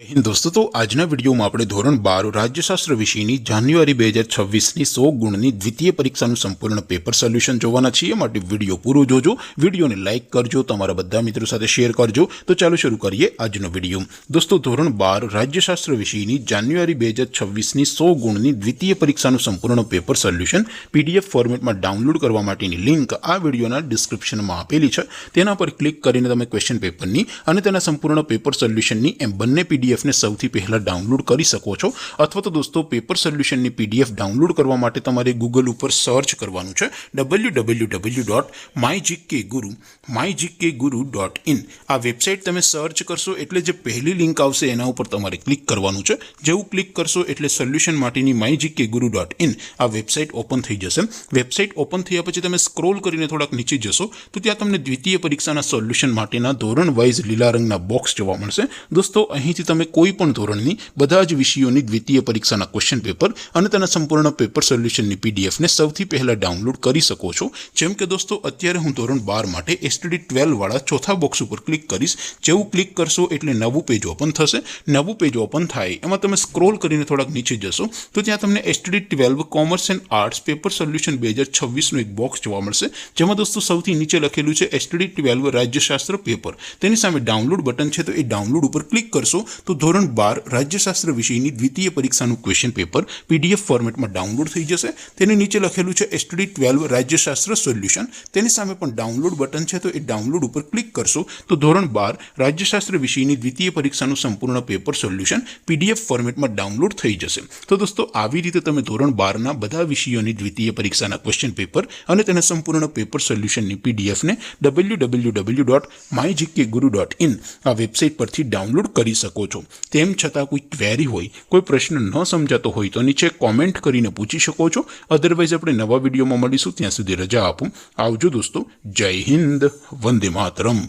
हिंद दोस्तों, तो આજના વિડીયોમાં આપણે ધોરણ 12 રાજ્યશાસ્ત્ર વિષયની જાન્યુઆરી 2026ની 100 ગુણની દ્વિતીય પરીક્ષાનું સંપૂર્ણ પેપર સોલ્યુશન જોવાના છીએ। માટે વિડીયો પૂરો જોજો, વિડીયોને લાઇક કરજો, તમારા બધા મિત્રો સાથે શેર કરજો। તો ચાલો શરૂ કરીએ આજનો વિડીયો। દોસ્તો, ધોરણ 12 રાજ્યશાસ્ત્ર વિષયની જાન્યુઆરી 2026ની 100 ગુણની દ્વિતીય પરીક્ષાનું સંપૂર્ણ પેપર સોલ્યુશન પીડીએફ ફોર્મેટમાં ડાઉનલોડ કરવા માટેની લિંક આ વિડીયોના ડિસ્ક્રિપ્શનમાં આપેલી છે। તેના પર ક્લિક કરીને તમે ક્વેશ્ચન પેપરની અને તેના સંપૂર્ણ પેપર સોલ્યુશનની એમ બંને પીડીએફ ने સૌથી પહેલા ડાઉનલોડ કરી શકો છો। અથવા તો દોસ્તો, પેપર સોલ્યુશનની પીડીએફ ડાઉનલોડ કરવા માટે તમારે ગૂગલ ઉપર સર્ચ કરવાનું છે www.mygkguru.in। આ વેબસાઇટ તમે સર્ચ કરશો એટલે જે પહેલી લિંક આવશે એના ઉપર તમારે ક્લિક કરવાનું છે। જેવું ક્લિક કરશો એટલે સોલ્યુશન માટેની mygkguru.in આ વેબસાઇટ ઓપન થઈ જશે। વેબસાઇટ ઓપન થયા પછી તમે સ્ક્રોલ કરીને થોડાક નીચે જશો તો ત્યાં તમને દ્વિતીય પરીક્ષાના સોલ્યુશન માટેના ધોરણ વાઇઝ લીલા રંગના બોક્સ જોવા મળશે। દોસ્તો, અહીંથી તમે કોઈપણ ધોરણની બધા જ વિષયોની દ્વિતીય પરીક્ષાના ક્વેશ્ચન પેપર અને તેના સંપૂર્ણ પેપર સોલ્યુશનની પીડીએફને સૌથી પહેલા ડાઉનલોડ કરી શકો છો। જેમ કે દોસ્તો, અત્યારે હું ધોરણ 12 માટે એસટીડી 12 વાળા ચોથા બોક્સ ઉપર ક્લિક કરીશ। જેવું ક્લિક કરશો એટલે નવું પેજ ઓપન થશે। નવું પેજ ઓપન થાય એમાં તમે સ્ક્રોલ કરીને થોડાક નીચે જશો તો ત્યાં તમને STD 12 commerce and arts paper solution 2026નું એક બોક્સ જોવા મળશે। જેમાં દોસ્તો સૌથી નીચે લખેલું છે એસટીડી 12 રાજ્યશાસ્ત્ર પેપર। તેની સામે ડાઉનલોડ બટન છે, તો એ ડાઉનલોડ ઉપર ક્લિક કરશો તો ધોરણ 12 રાજ્યશાસ્ત્ર વિષયની દ્વિતીય પરીક્ષાનું ક્વેશ્ચન પેપર પીડીએફ ફોર્મેટમાં ડાઉનલોડ થઈ જશે। તેની નીચે લખેલું છે એસટીડી 12 રાજ્યશાસ્ત્ર સોલ્યુશન। તેની સામે પણ ડાઉનલોડ બટન છે, તો એ ડાઉનલોડ ઉપર ક્લિક કરશો તો ધોરણ 12 રાજ્યશાસ્ત્ર વિષયની દ્વિતીય પરીક્ષાનું સંપૂર્ણ પેપર સોલ્યુશન પીડીએફ ફોર્મેટમાં ડાઉનલોડ થઈ જશે। તો દોસ્તો, આવી રીતે તમે ધોરણ 12ના બધા વિષયોની દ્વિતીય પરીક્ષાના ક્વેશ્ચન પેપર અને તેના સંપૂર્ણ પેપર સોલ્યુશનની પીડીએફને www.mygkguru.in આ વેબસાઇટ પરથી ડાઉનલોડ કરી શકો છો। તેમ છતાં કોઈ ક્વેરી હોય, કોઈ પ્રશ્ન ન સમજાતો હોય તો નીચે કોમેન્ટ કરીને પૂછી શકો છો। અધરવાઇઝ આપણે નવા વિડીયોમાં મળીશું, ત્યાં સુધી રજા આપો। આવજો દોસ્તો, જય હિન્દ, વંદે માતરમ।